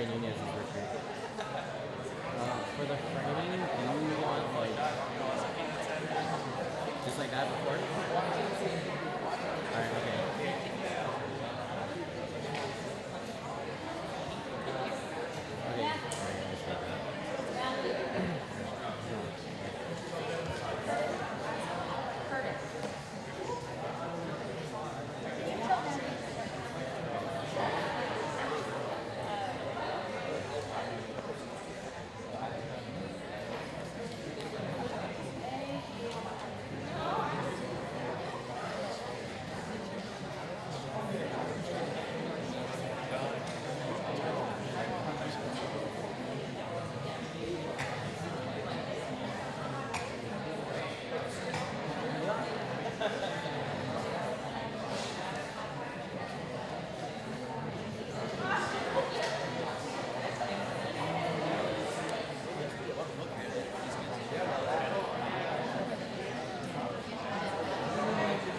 training is retreat. For the framing, do you want like just like that before? Alright, okay. Okay, alright, let's take that.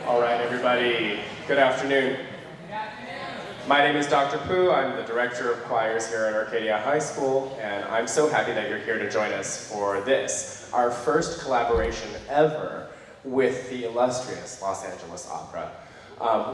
All right, everybody, good afternoon. My name is Dr. Pooh. I'm the Director of Choirs here at Arcadia High School, and I'm so happy that you're here to join us for this, our first collaboration ever with the illustrious Los Angeles Opera.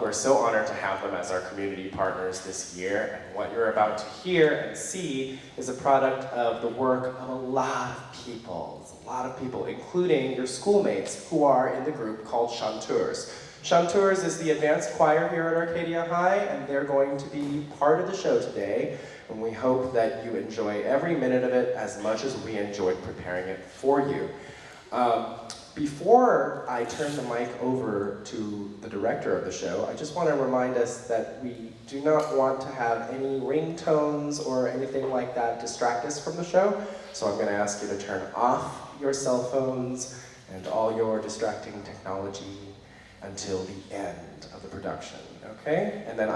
We're so honored to have them as our community partners this year, and what you're about to hear and see is a product of the work of a lot of people, including your schoolmates who are in the group called Chanteurs. Chanteurs is the advanced choir here at Arcadia High, and they're going to be part of the show today, and we hope that you enjoy every minute of it as much as we enjoyed preparing it for you. Before I turn the mic over to the director of the show, I just want to remind us that we do not want to have any ringtones or anything like that distract us from the show. So I'm going to ask you to turn off your cell phones and all your distracting technology until the end of the production, okay? And then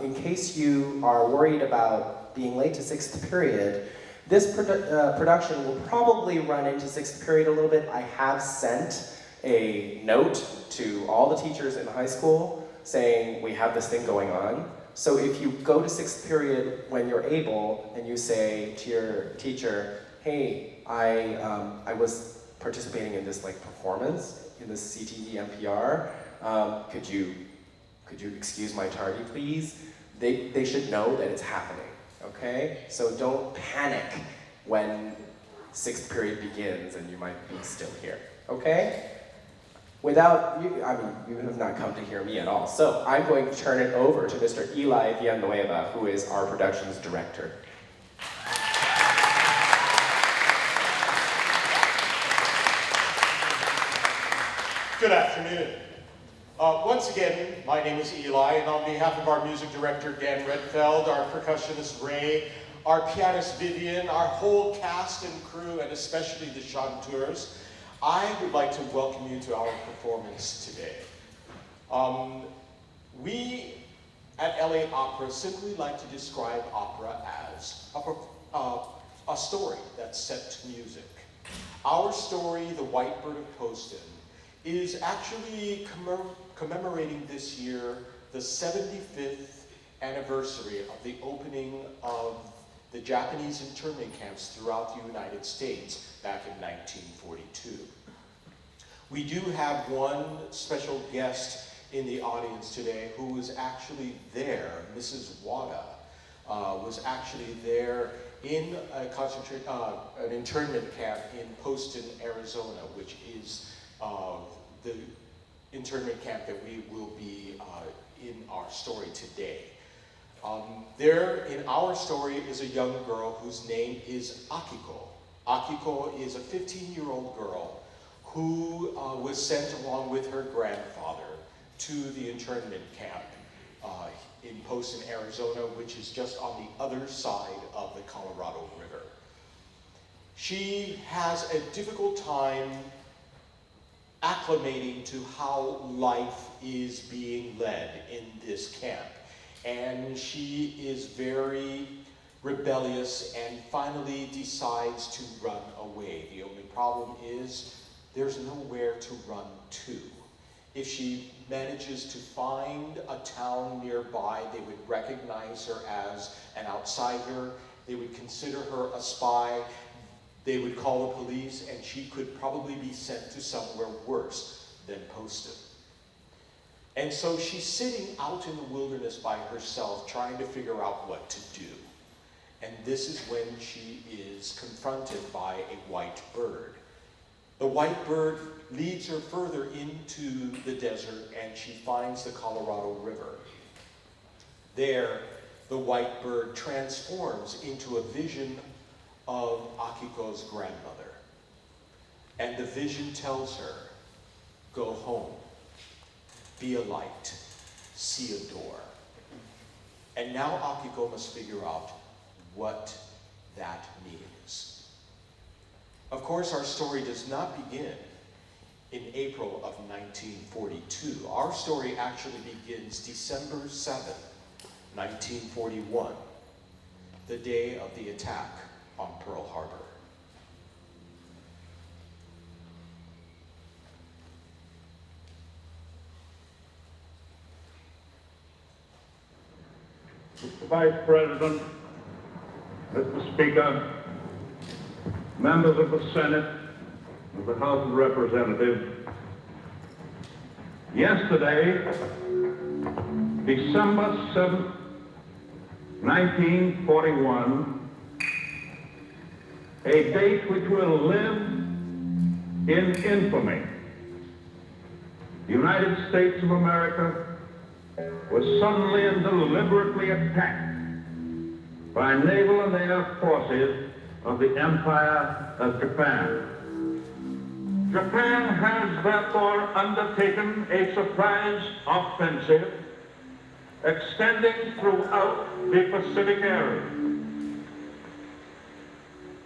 in case you are worried about being late to sixth period, this production will probably run into sixth period a little bit. I have sent a note to all the teachers in high school saying we have this thing going on. So if you go to sixth period when you're able and you say to your teacher, hey, I was participating in this performance in this CTE NPR, could you excuse my tardy please? They should know that it's happening. Okay? So don't panic when sixth period begins and you might be still here. Okay? You have not come to hear me at all. So I'm going to turn it over to Mr. Eli Villanueva, who is our productions director. Good afternoon. Once again, my name is Eli, and on behalf of our music director, Dan Redfeld, our percussionist, Ray, our pianist, Vivian, our whole cast and crew, and especially the Chanteurs, I would like to welcome you to our performance today. We at LA Opera simply like to describe opera as a story that's set to music. Our story, The White Bird of Poston, is actually commemorating this year the 75th anniversary of the opening of the Japanese internment camps throughout the United States back in 1942. We do have one special guest in the audience today who was actually there. Mrs. Wada was actually there in an internment camp in Poston, Arizona, which is the internment camp that we will be in our story today. There in our story is a young girl whose name is Akiko. Akiko is a 15-year-old girl who was sent along with her grandfather to the internment camp in Poston, Arizona, which is just on the other side of the Colorado River. She has a difficult time acclimating to how life is being led in this camp. And she is very rebellious and finally decides to run away. The only problem is there's nowhere to run to. If she manages to find a town nearby, they would recognize her as an outsider. They would consider her a spy. They would call the police, and she could probably be sent to somewhere worse than posted. And so she's sitting out in the wilderness by herself, trying to figure out what to do. And this is when she is confronted by a white bird. The white bird leads her further into the desert, and she finds the Colorado River. There, the white bird transforms into a vision of Akiko's grandmother. And the vision tells her, go home, be a light, see a door. And now Akiko must figure out what that means. Of course, our story does not begin in April of 1942. Our story actually begins December 7, 1941, the day of the attack on Pearl Harbor. Mr. Vice President, Mr. Speaker, members of the Senate, of the House of Representatives, yesterday, December 7th, 1941, a date which will live in infamy. The United States of America was suddenly and deliberately attacked by naval and air forces of the Empire of Japan. Japan has therefore undertaken a surprise offensive extending throughout the Pacific area.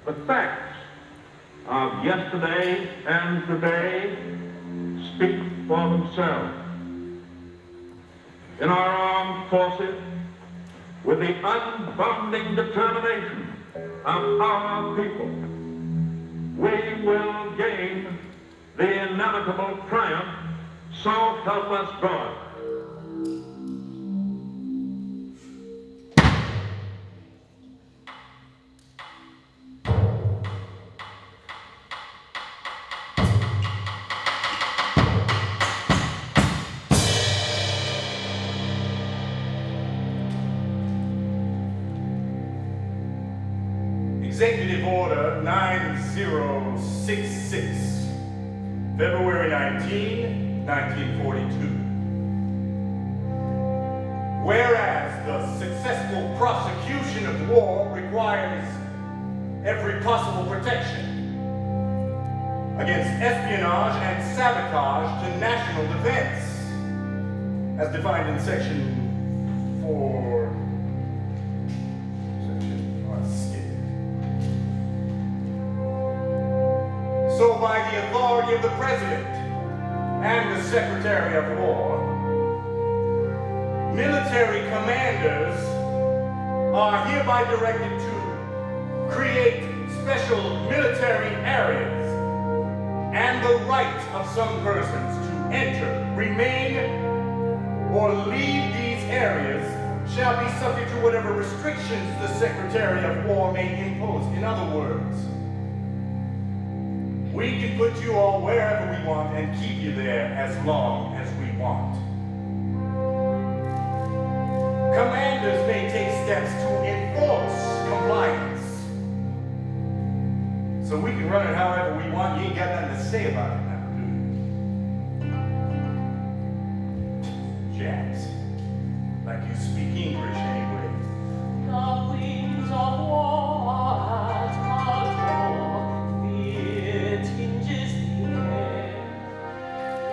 The facts of yesterday and today speak for themselves. In our armed forces, with the unbounding determination of our people, we will gain the inevitable triumph, so help us God. Executive Order 9066, February 19, 1942. Whereas the successful prosecution of war requires every possible protection against espionage and sabotage to national defense, as defined in Section 4. So by the authority of the President and the Secretary of War, military commanders are hereby directed to create special military areas and the right of some persons to enter, remain, or leave these areas shall be subject to whatever restrictions the Secretary of War may impose. In other words, we can put you all wherever we want and keep you there as long as we want. Commanders may take steps to enforce compliance. So we can run it however we want. You ain't got nothing to say about it now, do you? Japs. Like you speak English anyway. The wings of war at our door, fear tinges the air.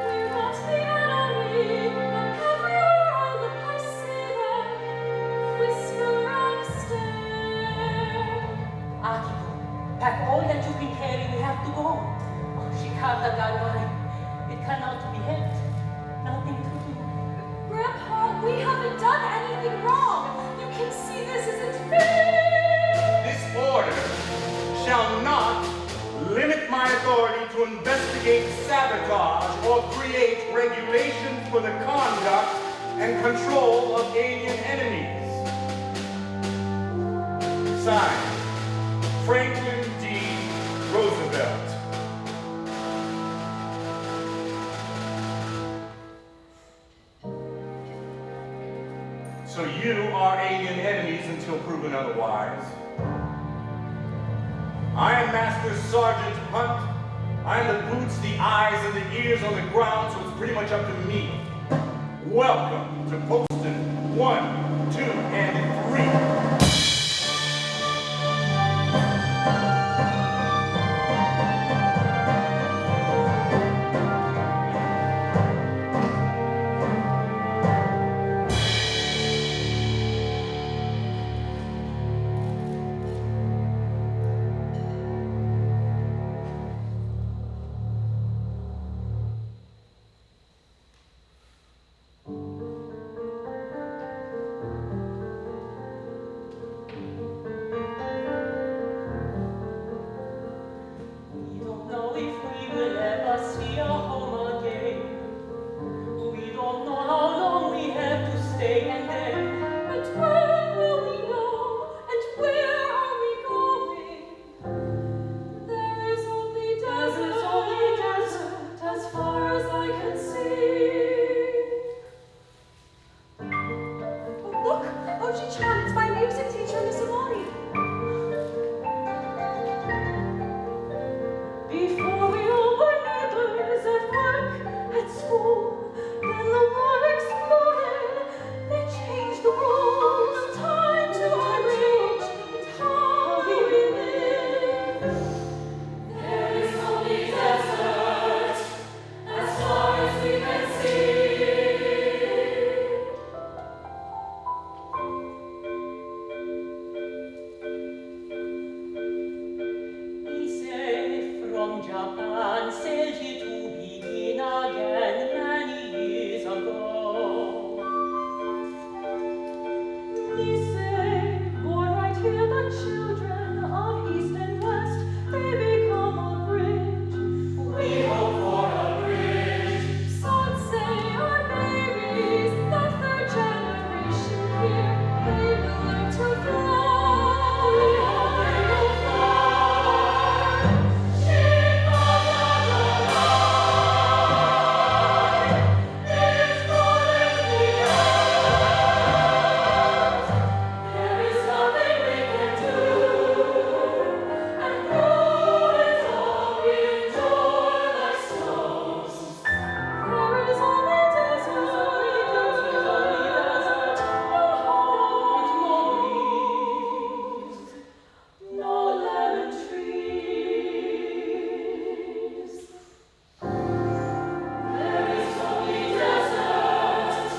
We watch the enemy, and everywhere look I see them, whisper and stare. Akiko, pack all that you can carry, we have to go. Oh, Shikata Ganwai, it cannot be helped. Nothing to do. Grandpa, we haven't done anything wrong. You can see this isn't fair. This order shall not limit my authority to investigate sabotage or create regulations for the conduct and control of alien enemies. Signed, Franklin D. Roosevelt. So you are alien enemies until proven otherwise. I am Master Sergeant Hunt. I am the boots, the eyes, and the ears on the ground, so it's pretty much up to me. Welcome to Poston 1, 2, and 3. We don't know if we will ever see our home again. We don't know how long we have to stay, and then, And when will we know? And where are we going? There is only desert, as far as I can see. Oh, look, Oji-chan, it's my music teacher, Miss Amani. Before we all were neighbors at work, at school, then the war exploded. They changed the rules, time to arrange, and how we live. There is only desert, as far as we can see. he said, from Japan sailed he to begin again many years ago. We say, born right here, the children of East and West, they become a bridge. We hope for a bridge. Some say our babies, the third generation here, they will learn to fly. We hope they will fly. It's golden there is nothing we can do, and through it all we endure like stones. There is only desert, no heart, no breeze, no lemon trees. There is only desert,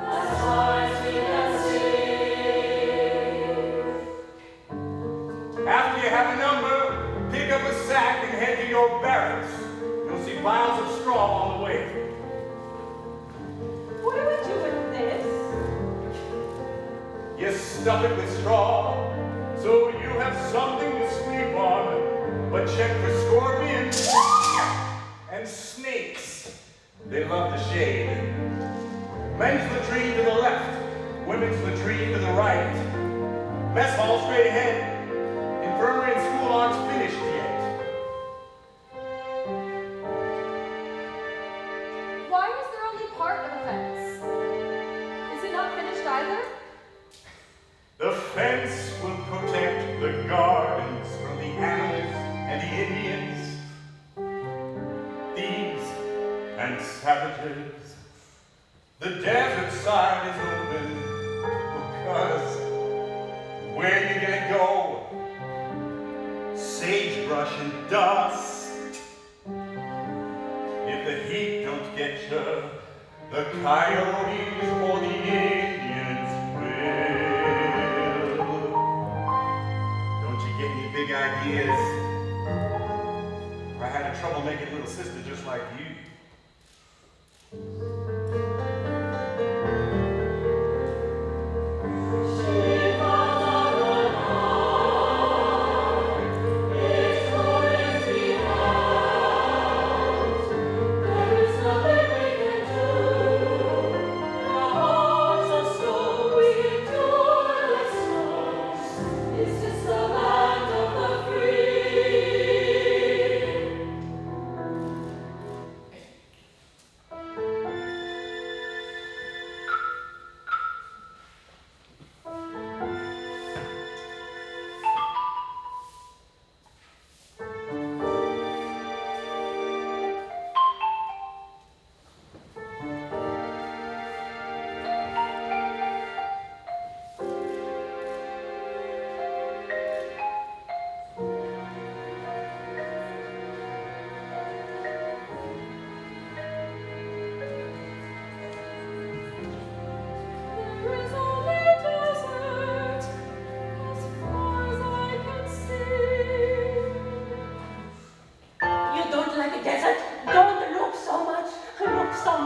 as far as we can see. After you have a number, pick up a sack and head to your barracks. You'll see piles of straw on the way. What do we do with this? You stuff it with straw, so you have something to sleep on. But check for scorpions and snakes. They love the shade. Men's latrine to the left, women's latrine to the right. Mess hall straight ahead. Infirmary and school aren't finished yet. Why is there only part of a fence? Is it not finished either? The fence will protect the gardens from the animals and the Indians, thieves and savages. The desert side is open because where you gonna go? Sagebrush and dust. If the heat don't get you, the coyotes or the Indians will. Don't you get any big ideas? I had a trouble making little sister just like you. There is nothing we can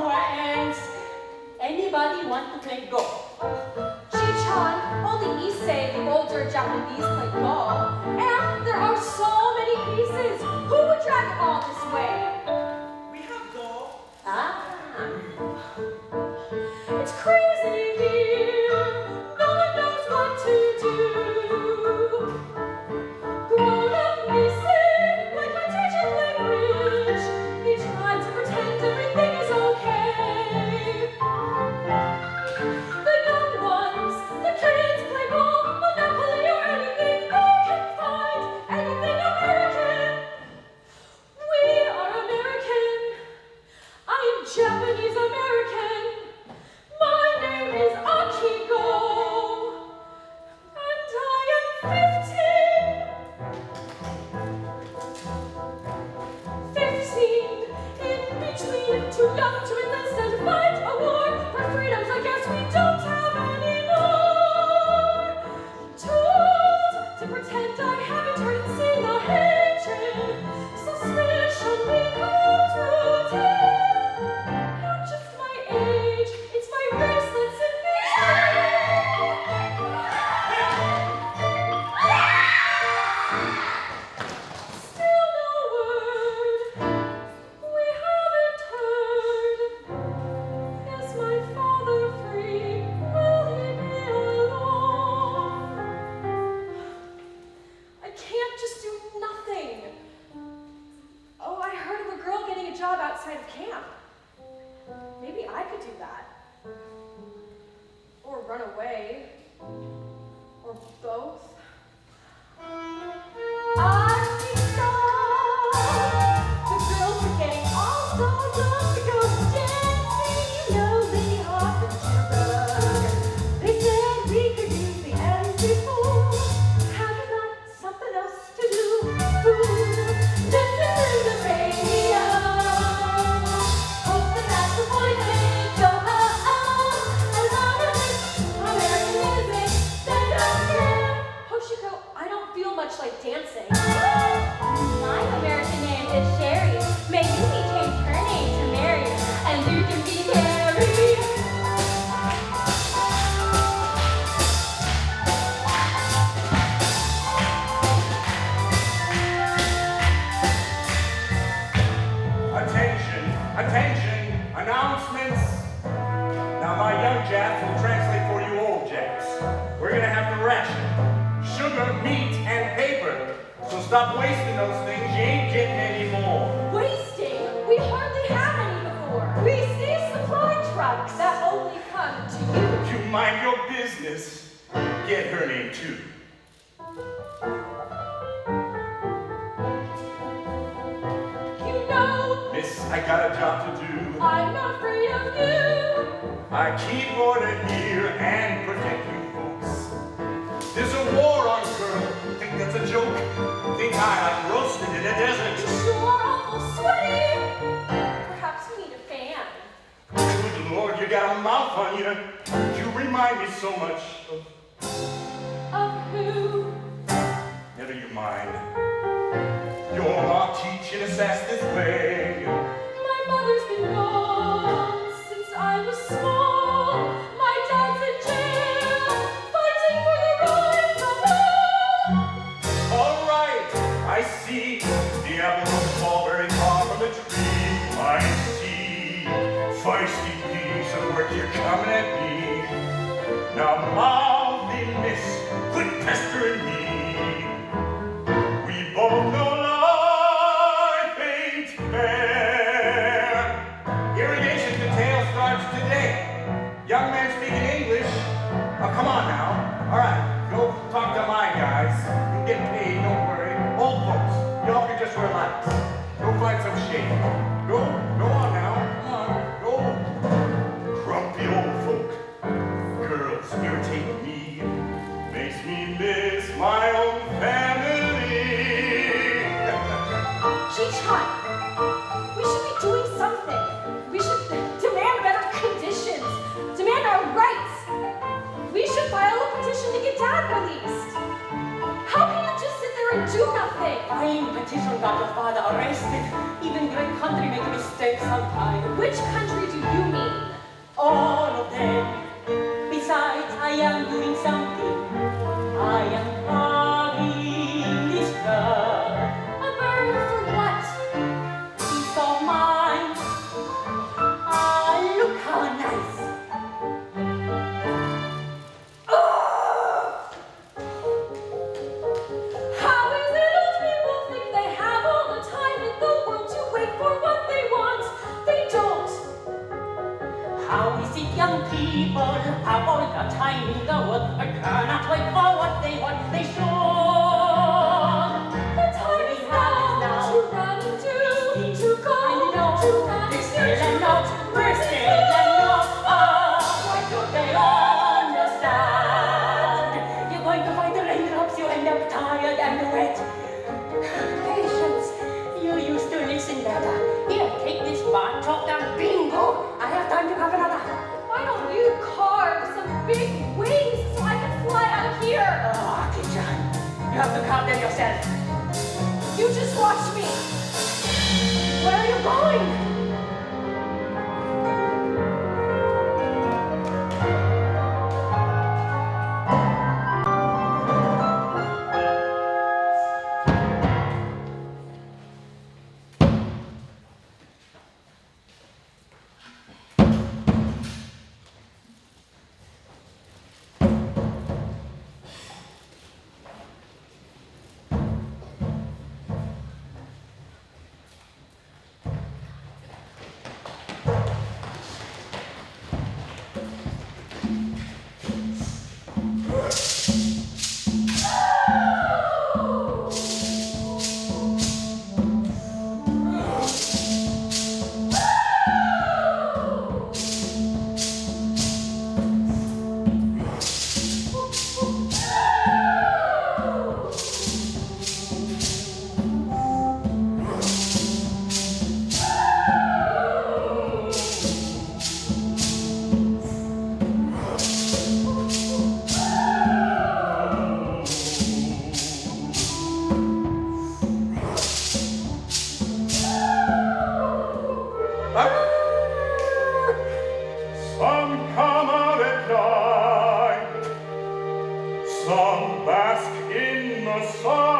our ends. Anybody want to play golf? Chichan, only Issei, the older Japanese, play golf. And there are so many pieces. Who would drag a ball this way? We have golf. Ah. It's crazy here. No one knows what to do. Grown-up Issei, like my teacher play bridge. He tried to pretend everything is okay. The young ones, the kids play ball, Monopoly or anything they can find. Anything American. We are American. I am Japanese American. My name is Akiko. And I am 15. 15, in between, too young to enlist and fight a war for freedoms I guess we don't have anymore. Told to pretend I haven't heard and seen the hatred. Suspicion becomes routine. Not just my age, it's my race that's in Still no word. We haven't heard. Is my father free? Will he be alone? I can't just do nothing. Oh, I heard of a girl getting a job outside of camp. Maybe I could do that. Or run away. Or both. The girls are getting all dolled up to go dancing. You know they offered cheeseburger. They said we could use the empty pool. Have you got something else to do? Listen to the radio. Hope that that's the point they go as long as it's American music, they don't care. Hoshiko, I don't feel much like dancing. My American name is Sherry. May you be changed her name to Mary, and you can be Mary. Attention, attention, announcements. Now my young jacks will translate for you old jacks. We're gonna have to ration sugar, meat, and paper. So stop wasting those things, you ain't getting any more. Wasting? We hardly have any before. We see supply trucks that only come to you. You mind your business. Get her name too. You know, Miss, I got a job to do. I'm not afraid of you. I keep order here and protect you folks. There's a war on girl. Think that's a joke? Think I like roasted in a You desert? sure are awful sweaty. Perhaps we need a fan. Good Lord, you got a mouth on you. You remind me so much of... Of who? Never you mind. Your ma teaching us as this way. My mother's been gone since I was small. My dad's in jail, fighting for the rights of all. All right, I see. The apple don't fall very far from the tree. I see. Feisty piece of work you're coming at me. Now, mouthy miss, quit pestering me. We both know life ain't fair. Irrigation detail starts today. Young man speaking English. Oh, come on now. All right, go talk to my guys. You'll get paid, don't worry. Old folks, y'all can just relax. Go find some shade. Go on now. Come on, go. Grumpy old folk. Girls irritate me. Makes me miss my own family. Chichan, we should be doing something. We should demand better conditions, demand our rights. We should file a petition to get Dad released. How can you just sit there and do nothing? Filing petition got your father arrested. Even great country make mistakes sometimes. Which country do you mean? All of them. Besides, I am doing something. I am carving this bird. A bird for what? Peace of mind. Ah, look how nice. How is it old people think they have all the time in the world to wait for what they want? They don't. How is it young people have all the time in the world but cannot wait for what they want? They should. The time is now to run and do, to go, to run They and still do, and know, we're still and know. Why don't they understand? You're going to find the raindrops, you end up tired and wet. Patience, you used to listen better. Here, take this bar, chop down, bingo. I have time to have another. Why don't you carve some big wings so I can fly out of here? Oh, Aki-chan, you have to carve them yourself. You just watch me. Where are you going? Some come out at night, some bask in the sun.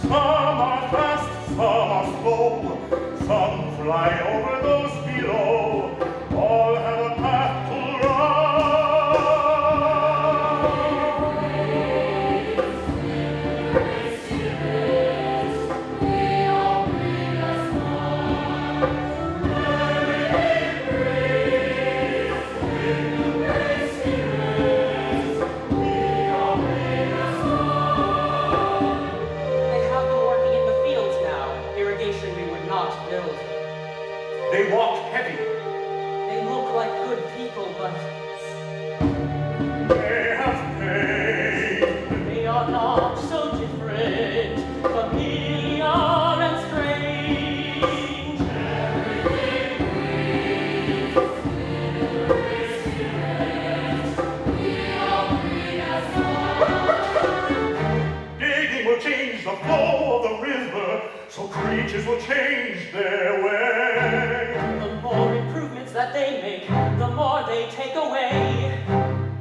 Some are fast, some are slow, some fly over those below, all have a path to They have them working in the fields now. Irrigation we would not build. They walk heavy, They look like good people, but they have pain. they are not so different, familiar and strange. Digging will change the flow of the river, so creatures will change their way. The more improvements that they make, the more they take away.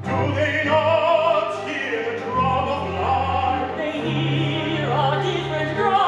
Do they not hear the drum of life? They hear a different drum.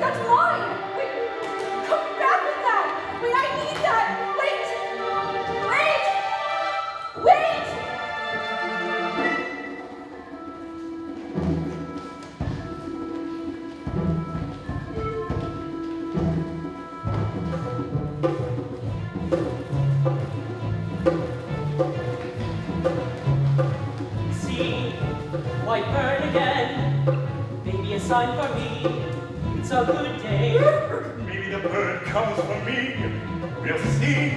that's mine! Wait, come back with that! Wait, I need that! Wait! Wait! See, white bird again. Maybe a sign for me. It's a good day. Maybe the bird comes for me. We'll see.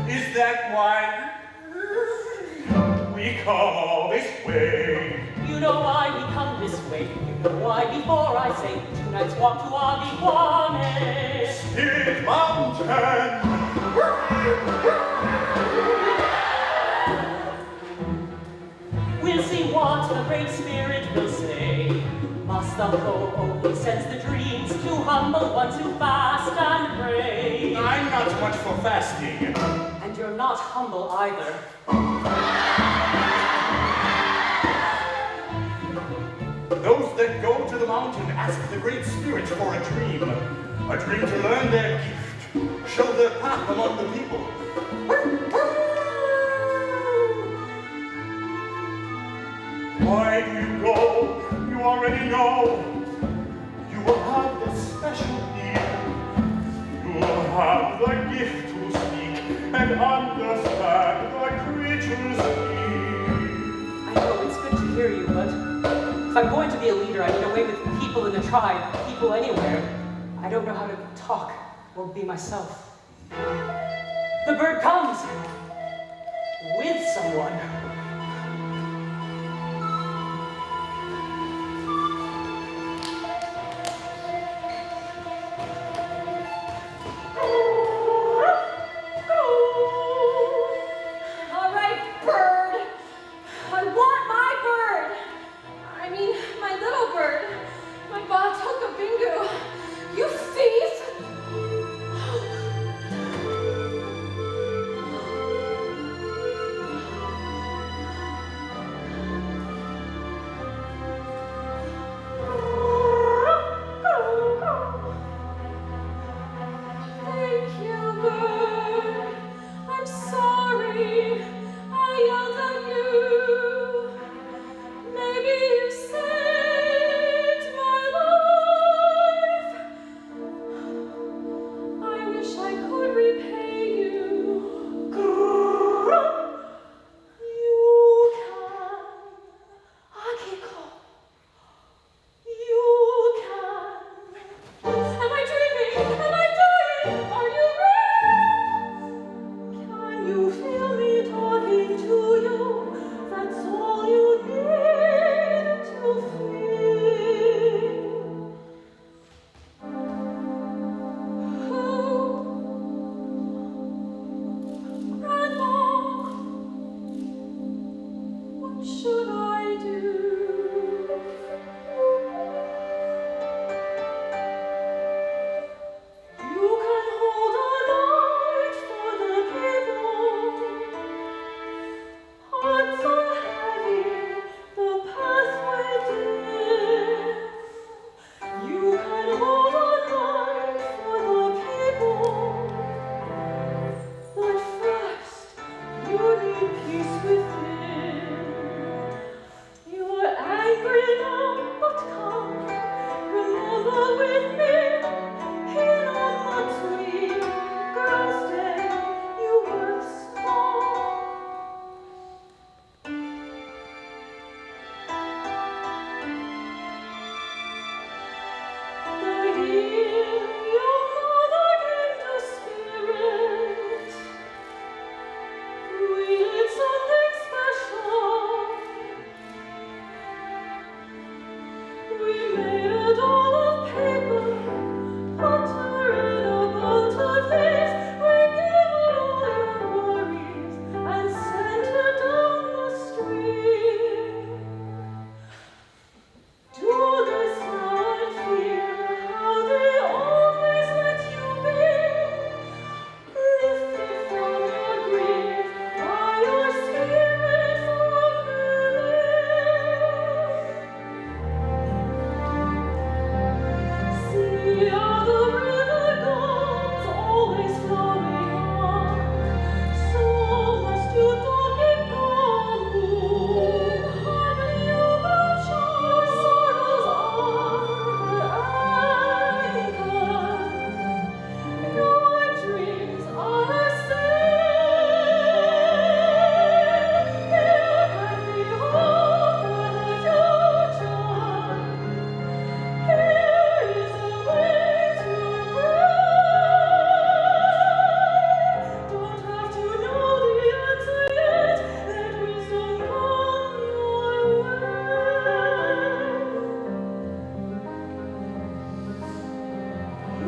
Is that why we come all this way? You know why we come this way. You know why before I say tonight's walk to Aviquane. Spirit Mountain. We'll see what the Great Spirit will say. Must the Lord only sends the dreams to humble ones who fast and pray. I'm not much for fasting. And you're not humble either. Those that go to the mountain ask the Great Spirit for a dream to learn their gift, show their path among the people. Why do you go? You already know. You will have the special ear. You will have the gift to speak and understand the creatures' need. I know it's good to hear you, but if I'm going to be a leader, I need a way with people in the tribe, people anywhere. I don't know how to talk or be myself. The bird comes with someone. All right, bird. I want my bird. I mean, my little bird. My Batoka Bingu. You thief!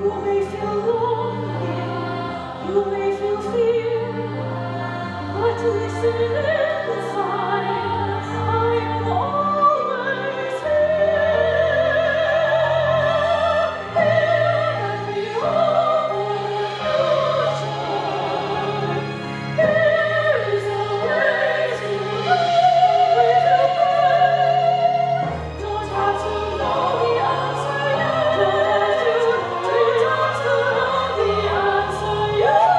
You may feel lonely, you may feel fear, but listen inside, I am always here. Hear me over future. Here is a way to don't have to know the answer yet. Don't have to know the answer yet.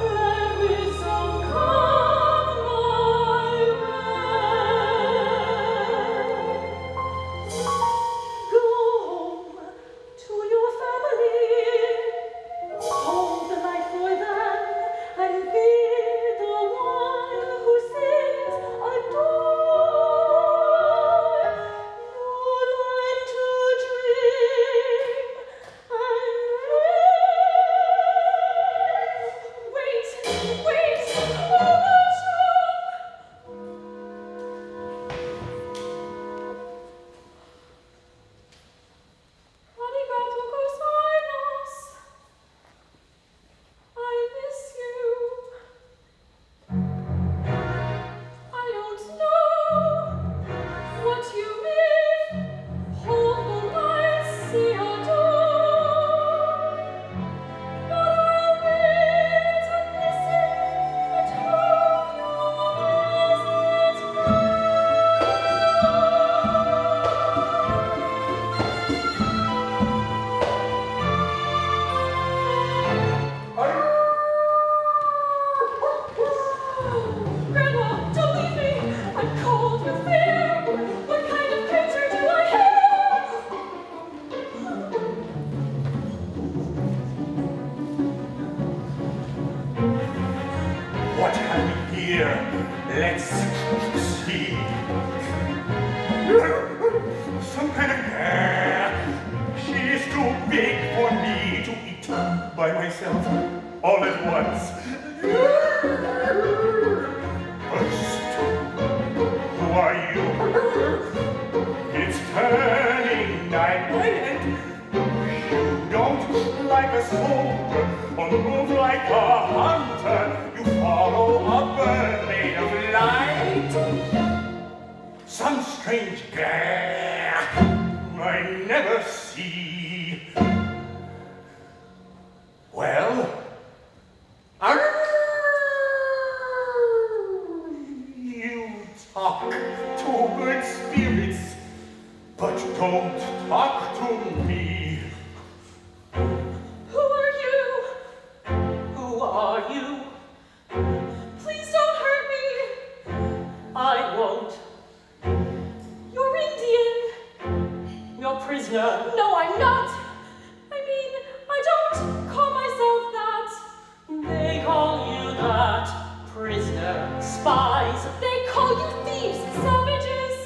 Let wisdom come my way. Go home to your family. Hold the light for them and be the one who sings adore. You learn to dream and wait, wait, oh, Arigato gozaimasu. I miss you. I don't know what you mean. Hold the lights, see a door. But I'll wait and listen and hope you'll visit Grandma, don't leave me! I'm cold with fear! What kind of creature do I hear? What have we here? Let's see. Some kind of bear. She is too big for me to eat by myself all at once. First, who are you? It's turning night, and you don't like a soldier on the move like a hunter. You follow a bird made of light. Some strange bear I never see. Well, you talk to good spirits, but don't talk to me. Who are you? Who are you? Please don't hurt me. I won't. You're Indian. Your prisoner. No, I'm not. I mean, I don't call myself that. They call you that. Prisoner. Spies. They call you thieves, savages.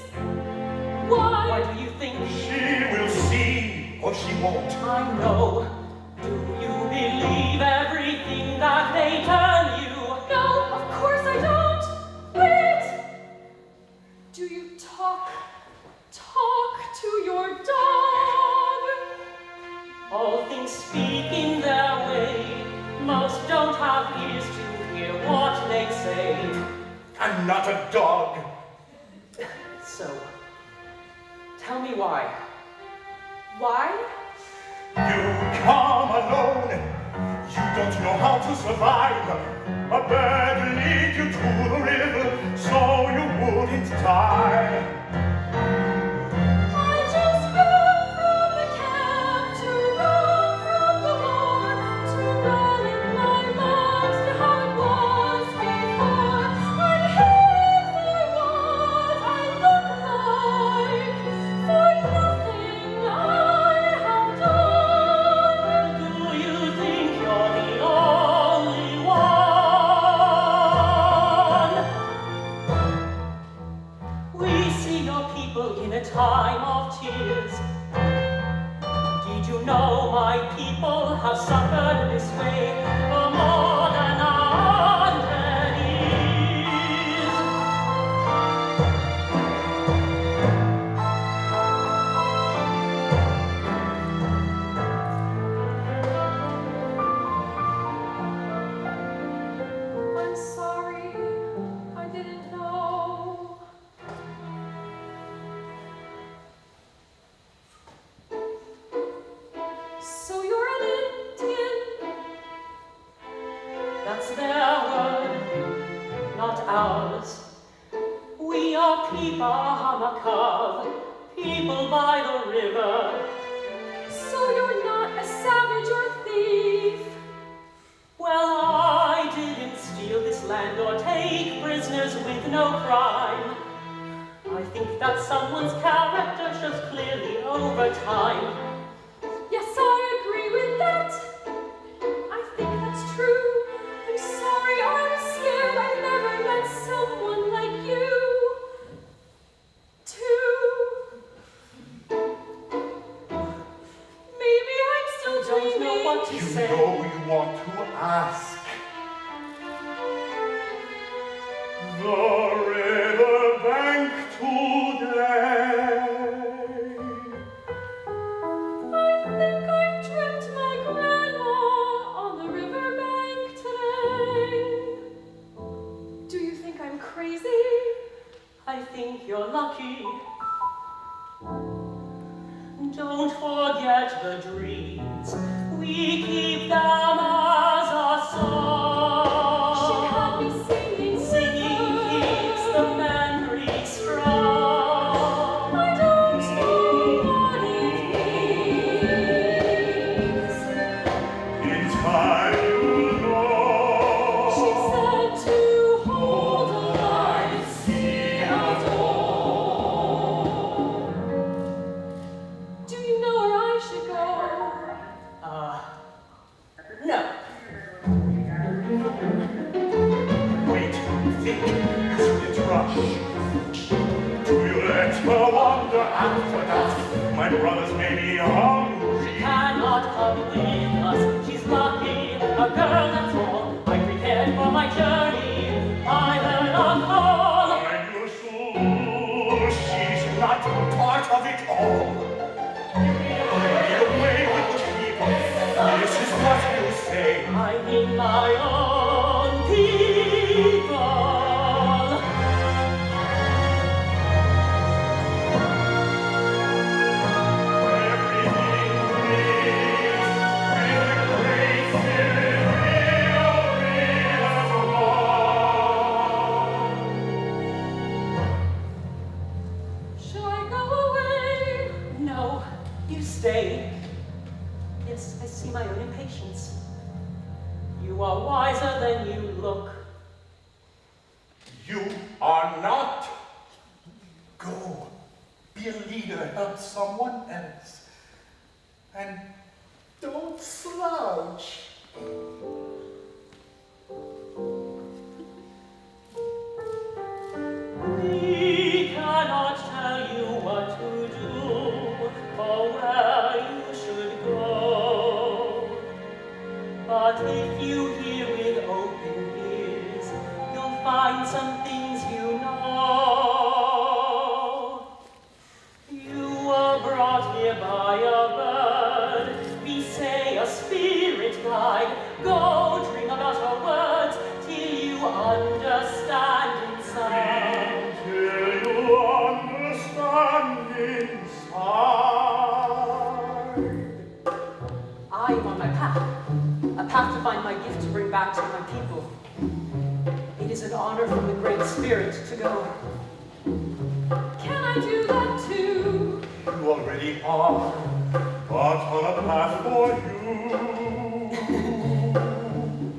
Why? Why do you think She will see, or she won't. I know? Do you believe everything that they tell you? No, of course I don't. Wait. Do you talk to your dog? All things speak in their way. Most don't have ears to hear what they say. I'm not a dog. So, tell me why. Why? You come alone. You don't know how to survive. A bird lead you to the river so you wouldn't die. I just run from the camp to run from the war, to run in my mind to how it was before. I'm here for what I look like, for nothing I have done. Do you think you're the only one? We see your people in a time of tears. Did you know my people have suffered this way for more than 100 years? talk of people by the river. So you're not a savage or thief? Well, I didn't steal this land or take prisoners with no crime. I think that someone's character shows clearly over time. Yes, I agree with that. I think that's true. I'm sorry, I'm scared. I've never met someone like you. Too. Maybe I'm still Don't know what to You say. know you want to ask. The riverbank today. I think I dreamt my grandma on the riverbank today. Do you think I'm crazy? I think you're lucky. Don't forget the dreams. We keep them as a song. She had me singing, Singing keeps the memory strong. I don't know what it means. In time you She know. said to hold alive, see adore. Do you know where I should go? No. Wait, think, shouldn't rush. Do you let her wander after that? My brothers may be hungry. Cannot come with us. She's lucky, a girl that's all. I prepared for my journey. I heard a call. Are you sure she's not part of it all? Get away with the people. This is what you say. I need my own people. Everything breathes with the great spirit will Shall I go away? No, you stay. Yes, I see my own impatience. You are wiser than you look. You are not. Go. Be a leader. Help someone else. And don't slouch. We cannot tell you what to do or where you should go. But if you hear with open ears, you'll find some things you know. You were brought here by a bird, we say a spirit guide. Go dream about her words till you understand inside. Till you understand inside. I am on my path, a path to find my gift to bring back to my people. It is an honor from the Great Spirit to go. Can I do that too? You already are, but on a path for you.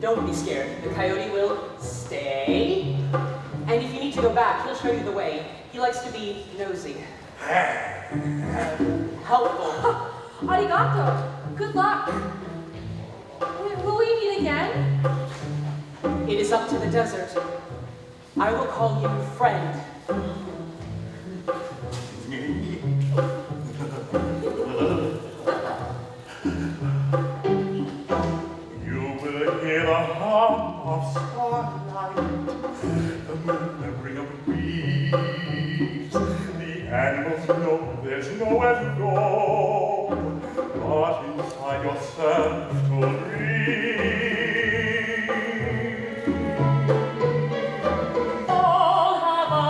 Don't be scared, the coyote will stay. And if you need to go back, he'll show you the way. He likes to be nosy. Helpful. Arigato. Good luck. Will we meet again? It is up to the desert. I will call you friend. You will hear the hum of starlight, the murmuring of breeze. The animals know there's nowhere to go, but inside yourself to dream. All have a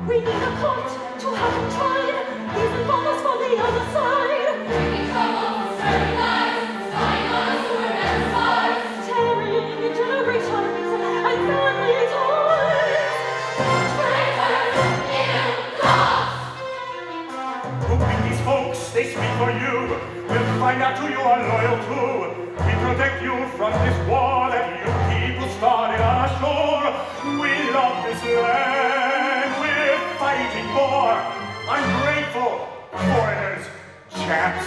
We need a court to have him tried. He's informers for the other side. Bringing trouble, serving lies, spying on us who were never spies. Tearing generations and family ties. Traitors in cause. Who beat these folks? They speak for you. We'll find out who you are loyal to. We protect you from this war that you people started on our shore. We love this land. We're fighting for. Ungrateful foreigners, chaps.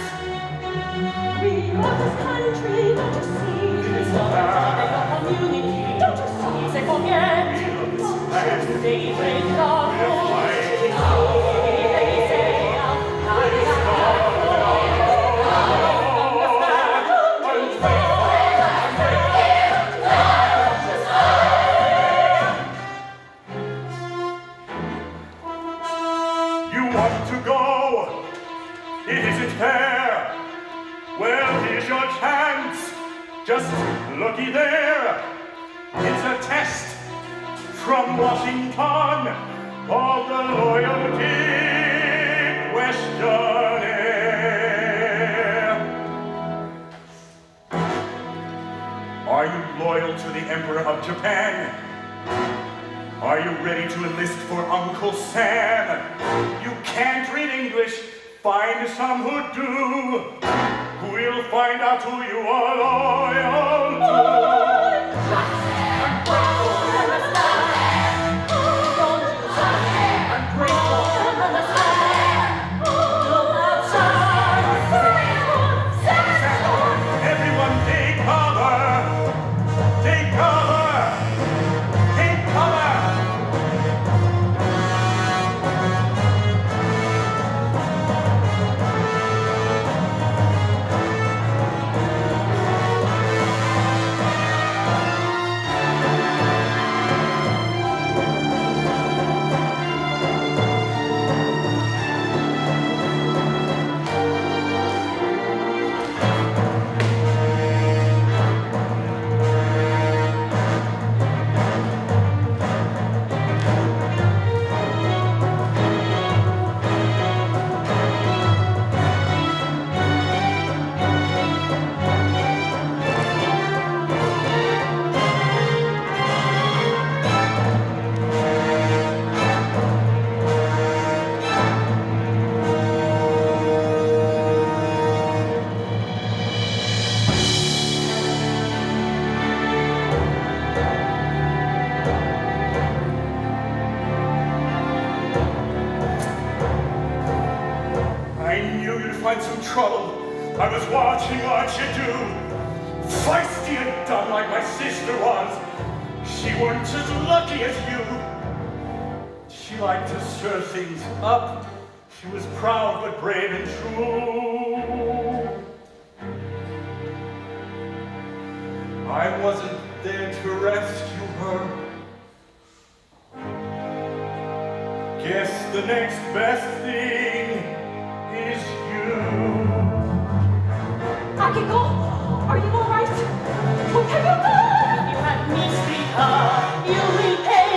We love this country, don't you see? It's the heart of the community, don't you see? Say forget. We love this land. They break the rules. fighting They say, You want to go? It isn't fair. Well, here's your chance. Just looky there. It's a test from Washington of the loyalty questionnaire. Are you loyal to the Emperor of Japan? Are you ready to enlist for Uncle Sam? You can't read English. Find some who do. We'll find out who you are loyal to. Everyone take cover! Take cover! Take cover! I knew you'd find some trouble. I was watching what you do. Feisty and dumb like my sister was. She weren't as lucky as you. She liked to stir things up. She was proud but brave and true. I wasn't there to rescue her. Guess the next best thing is you. Akiko, are you all right? Where have you gone? You had me, sweetheart. You repay.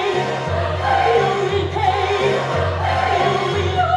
You repay. You repay.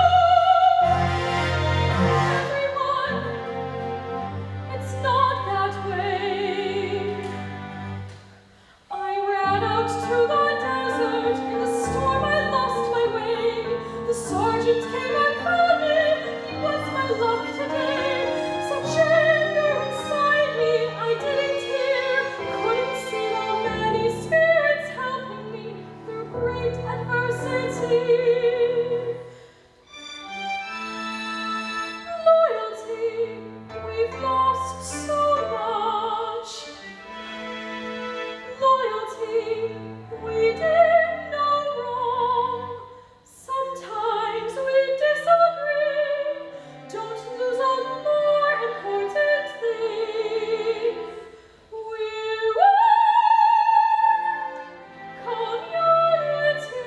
luck today. Such anger inside me I didn't hear. Couldn't see the many spirits helping me through great adversity. Loyalty, we've lost so much. Loyalty, we did no wrong. Sometimes we disagree. Don't lose a more important thing. We want community.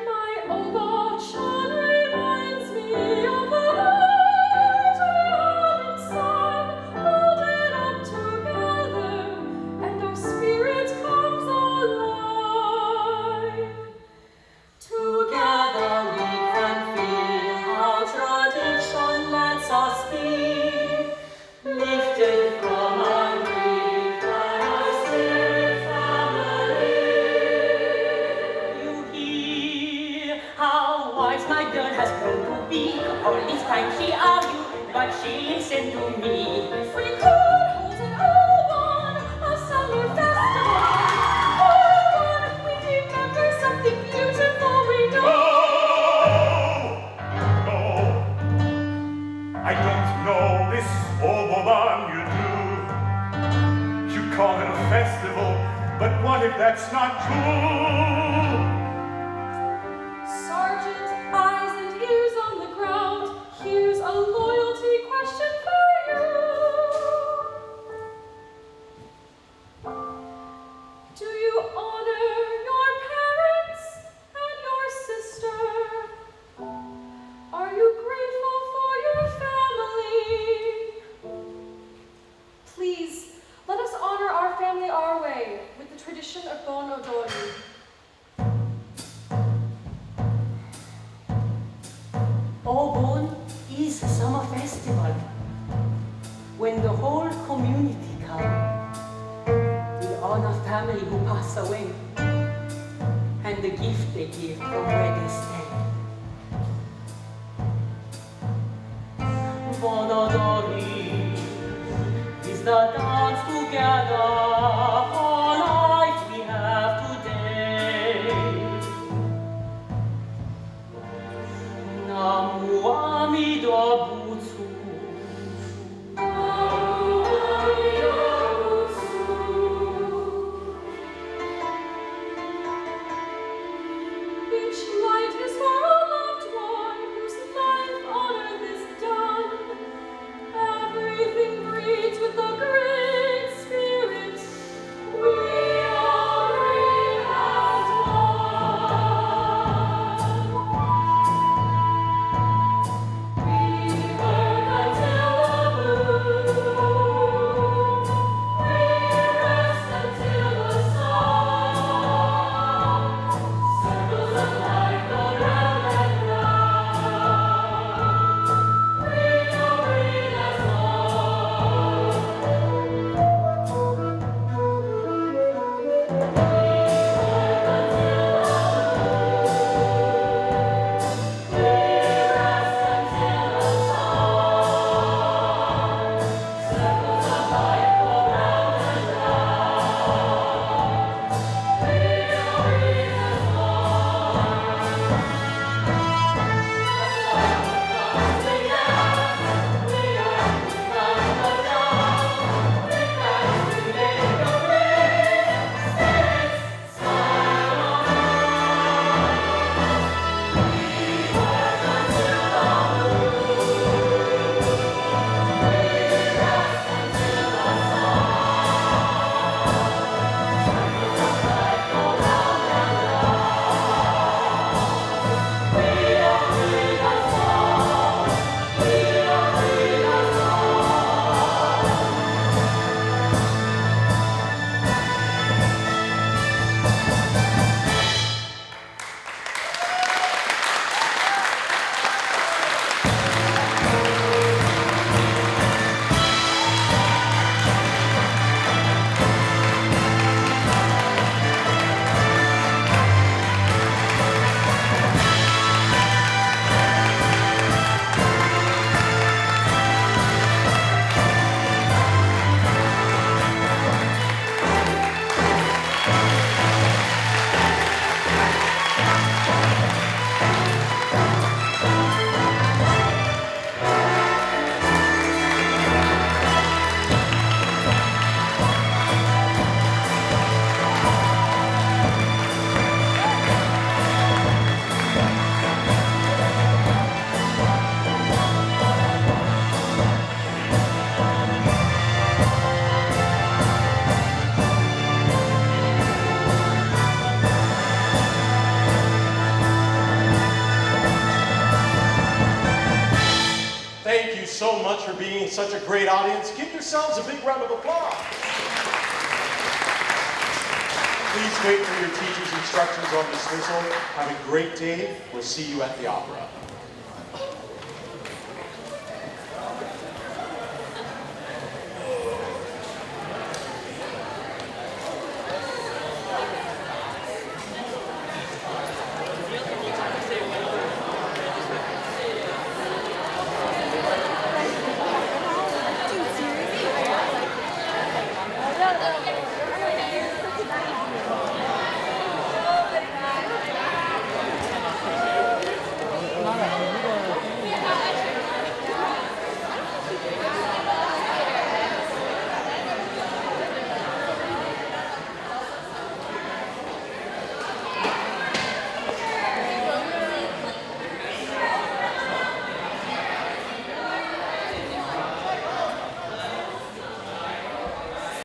My ocean reminds me of the light we have inside, holding up together, and our spirit comes alive. Together we can feel how tradition lets us be, lifted from our grief by our spirit family. You hear how wise my girl has grown to be. All this time she argued, but she listened to me. If we could hold an open, a summer festival, open, we remember something beautiful we know. No, I don't know this Oboban you do. You call it a festival, but what if that's not true? Sergeant, eyes and ears on the ground, here's a loyalty question for you. Do you honor your parents and your sister? Are you grateful for your family? Please, let us honor our family our way with the tradition of Bon Odori. Obon is a summer festival when the whole community comes. We honor family who pass away and the gift they give from where they stand. Bonodori is the dance together for life we have today. Namu Amida Butsu. Each light is for a loved one whose life on earth is done. Everything breathes with the great spirit's much for being such a great audience. Give yourselves a big round of applause. Please wait for your teacher's instructions on dismissal. Have a great day. We'll see you at the opera.